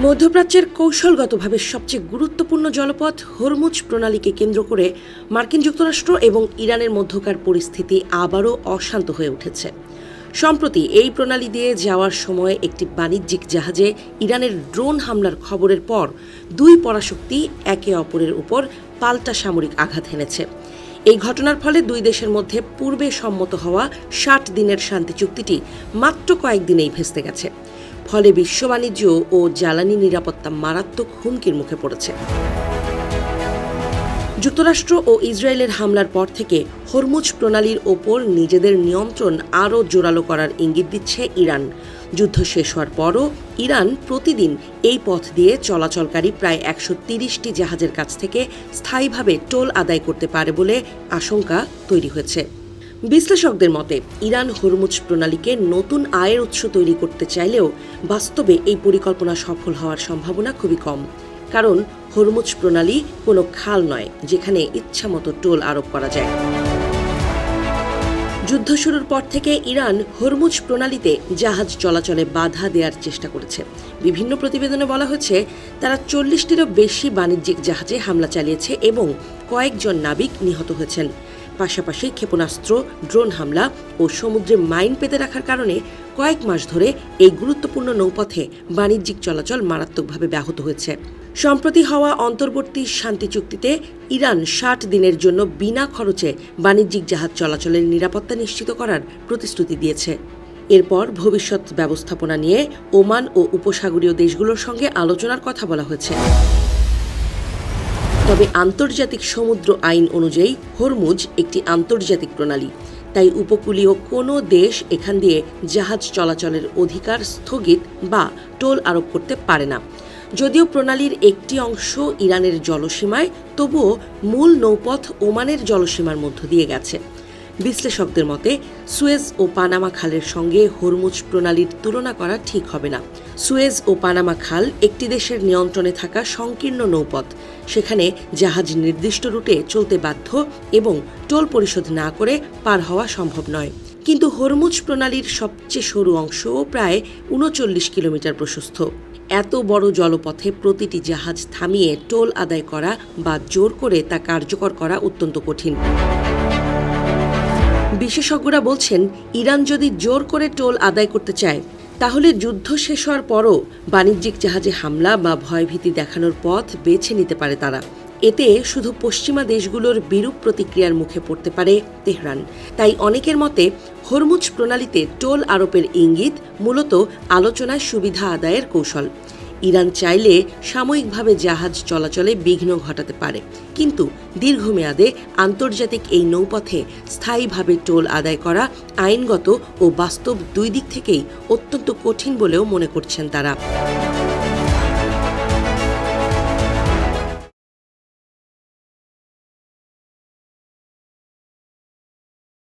মধ্যপ্রাচ্যের কৌশলগতভাবে সবচেয়ে গুরুত্বপূর্ণ জলপথ হরমুজ প্রণালীকে কেন্দ্র করে মার্কিন যুক্তরাষ্ট্র এবং ইরানের মধ্যকার পরিস্থিতি আবারও অশান্ত হয়ে উঠেছে। সম্প্রতি এই প্রণালী দিয়ে যাওয়ার সময় একটি বাণিজ্যিক জাহাজে ইরানের ড্রোন হামলার খবরের পর দুই পরাশক্তি একে অপরের উপর পাল্টা সামরিক আঘাত হেনেছে। এই ঘটনার ফলে দুই দেশের মধ্যে পূর্বে সম্মত হওয়া ৬০ দিনের শান্তি চুক্তিটি মাত্র কয়েকদিনেই ভেস্তে গেছে। ফলে বিশ্ব বাণিজ্য ও জ্বালানি নিরাপত্তা মারাত্মক হুমকির মুখে পড়েছে। যুক্তরাষ্ট্র ও ইসরায়েলের হামলার পর থেকে হরমুজ প্রণালীর ওপর নিজেদের নিয়ন্ত্রণ আরও জোরালো করার ইঙ্গিত দিচ্ছে ইরান। যুদ্ধ শেষ হওয়ার পরও ইরান প্রতিদিন এই পথ দিয়ে চলাচলকারী প্রায় ১৩০টি জাহাজের কাছ থেকে স্থায়ীভাবে টোল আদায় করতে পারে বলে আশঙ্কা তৈরি হয়েছে। বিশ্লেষকদের মতে ইরান হরমুজ প্রণালীকে নতুন আয়ের উৎস তৈরি করতে চাইলেও বাস্তবে এই পরিকল্পনা সফল হওয়ার সম্ভাবনা খুবই কম। কারণ হরমুজ প্রণালী কোনো খাল নয় যেখানে ইচ্ছামতো টোল আরোপ করা যায়। যুদ্ধ শুরুর পর থেকে ইরান হরমুজ প্রণালীতে জাহাজ চলাচলে বাধা দেওয়ার চেষ্টা করেছে। বিভিন্ন প্রতিবেদনে বলা হয়েছে তারা ৪০টিরও বেশি বাণিজ্যিক জাহাজে হামলা চালিয়েছে এবং কয়েকজন নাবিক নিহত হয়েছেন। পাশাপাশি ক্ষেপণাস্ত্র, ড্রোন হামলা ও সমুদ্রে মাইন পেতে রাখার কারণে কয়েক মাস ধরে এই গুরুত্বপূর্ণ নৌপথে বাণিজ্যিক চলাচল মারাত্মকভাবে ব্যাহত হয়েছে। সম্প্রতি হওয়া অন্তর্বর্তী শান্তি চুক্তিতে ইরান ৬০ দিনের জন্য বিনা খরচে বাণিজ্যিক জাহাজ চলাচলের নিরাপত্তা নিশ্চিত করার প্রতিশ্রুতি দিয়েছে। এরপর ভবিষ্যৎ ব্যবস্থাপনা নিয়ে ওমান ও উপসাগরীয় দেশগুলোর সঙ্গে আলোচনার কথা বলা হয়েছে। তবে আন্তর্জাতিক সমুদ্র আইন অনুযায়ী হরমুজ একটি আন্তর্জাতিক প্রণালী, তাই উপকূলীয় কোনো দেশ এখান দিয়ে জাহাজ চলাচলের অধিকার স্থগিত বা টোল আরোপ করতে পারে না। যদিও প্রণালীর একটি অংশ ইরানের জলসীমায়, তবুও মূল নৌপথ ওমানের জলসীমার মধ্য দিয়ে গেছে। বিশ্লেষকদের মতে সুয়েজ ও পানামা খালের সঙ্গে হরমুজ প্রণালীর তুলনা করা ঠিক হবে না। সুয়েজ ও পানামা খাল একটি দেশের নিয়ন্ত্রণে থাকা সংকীর্ণ নৌপথ, সেখানে জাহাজ নির্দিষ্ট রুটে চলতে বাধ্য এবং টোল পরিশোধ না করে পার হওয়া সম্ভব নয়। কিন্তু হরমুজ প্রণালীর সবচেয়ে সরু অংশ প্রায় ৩৯ কিলোমিটার প্রশস্ত। এত বড় জলপথে প্রতিটি জাহাজ থামিয়ে টোল আদায় করা বা জোর করে তা কার্যকর করা অত্যন্ত কঠিন। বিশেষজ্ঞরা বলছেন ইরান যদি জোর করে টোল আদায় করতে চায় তাহলে যুদ্ধ শেষ হওয়ার পরও বাণিজ্যিক জাহাজে হামলা বা ভয়ভীতি দেখানোর পথ বেছে নিতে পারে তারা। এতে শুধু পশ্চিমা দেশগুলোর বিরূপ প্রতিক্রিয়ার মুখে পড়তে পারে তেহরান। তাই অনেকের মতে হরমুজ প্রণালীতে টোল আরোপের ইঙ্গিত মূলত আলোচনায় সুবিধা আদায়ের কৌশল। ইরান চাইলে সাময়িকভাবে জাহাজ চলাচলে বিঘ্ন ঘটাতে পারে, কিন্তু দীর্ঘমেয়াদে আন্তর্জাতিক এই নৌপথে স্থায়ীভাবে টোল আদায় করা আইনগত ও বাস্তব দুই দিক থেকেই অত্যন্ত কঠিন বলেও মনে করছেন তারা।